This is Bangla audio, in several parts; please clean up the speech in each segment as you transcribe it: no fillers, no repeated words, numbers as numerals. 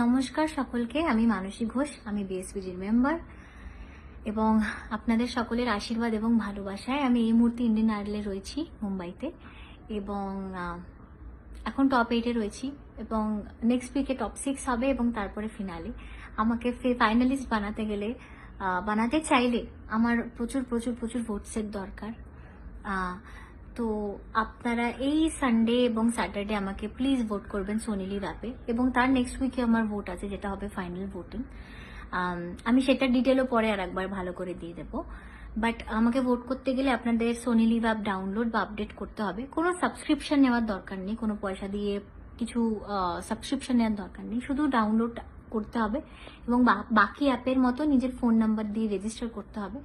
নমস্কার সকলকে, আমি মানসী ঘোষ, আমি বিএসপিজির মেম্বার এবং আপনাদের সকলের আশীর্বাদ এবং ভালোবাসায় আমি এই মুহূর্তে ইন্ডিয়ান আইডলে রয়েছি মুম্বাইতে এবং এখন টপ 8-এ রয়েছি এবং নেক্সট উইকে টপ 6 হবে এবং তারপরে ফিনালে। আমাকে ফাইনালিস্ট বানাতে গেলে বানাতে চাইলে আমার প্রচুর প্রচুর প্রচুর ভোটসের দরকার। তো আপনারা এই সানডে এবং স্যাটারডে আমাকে প্লিজ ভোট করবেন সোনি লিভ অ্যাপে এবং তার নেক্সট উইকে আমার ভোট আছে যেটা হবে ফাইনাল ভোটিং। আমি সেটা ডিটেলও পরে আর একবার ভালো করে দিয়ে দেবো। বাট আমাকে ভোট করতে গেলে আপনাদের সোনি লিভ অ্যাপ ডাউনলোড বা আপডেট করতে হবে। কোনো সাবস্ক্রিপশন নেওয়ার দরকার নেই, কোনো পয়সা দিয়ে কিছু সাবস্ক্রিপশন নেওয়ার দরকার নেই, শুধু ডাউনলোড করতে হবে এবং বাকি অ্যাপের মতো নিজের ফোন নাম্বার দিয়ে রেজিস্টার করতে হবে।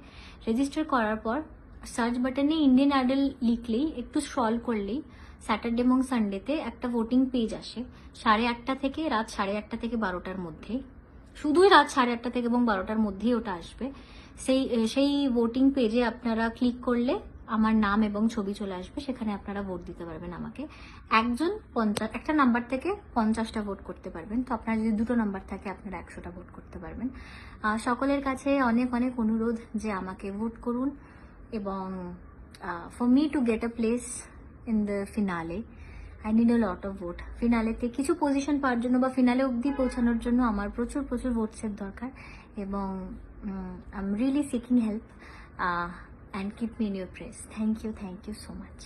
রেজিস্টার করার পর সার্চ বাটনে ইন্ডিয়ান আইডল লিখলেই, একটু স্ক্রল করলেই স্যাটারডে এবং সানডেতে একটা ভোটিং পেজ আসে 8:30 থেকে রাত 8:30 থেকে 12টার মধ্যে। শুধুই রাত 8:30 থেকে এবং 12টার মধ্যেই ওটা আসবে। সেই ভোটিং পেজে আপনারা ক্লিক করলে আমার নাম এবং ছবি চলে আসবে, সেখানে আপনারা ভোট দিতে পারবেন আমাকে। একটা নাম্বার থেকে 50টা ভোট করতে পারবেন। তো আপনার যদি দুটো নাম্বার থাকে আপনারা 100টা ভোট করতে পারবেন। সকলের কাছে অনেক অনেক অনুরোধ যে আমাকে ভোট করুন এবং for me to get a place in the finale I need a lot of vote. ফিনালেতে কিছু পজিশন পাওয়ার জন্য বা ফিনালে অবধি পৌঁছানোর জন্য আমার প্রচুর প্রচুর ভোটসের দরকার এবং I am really seeking help and keep me in your press. Thank you so much.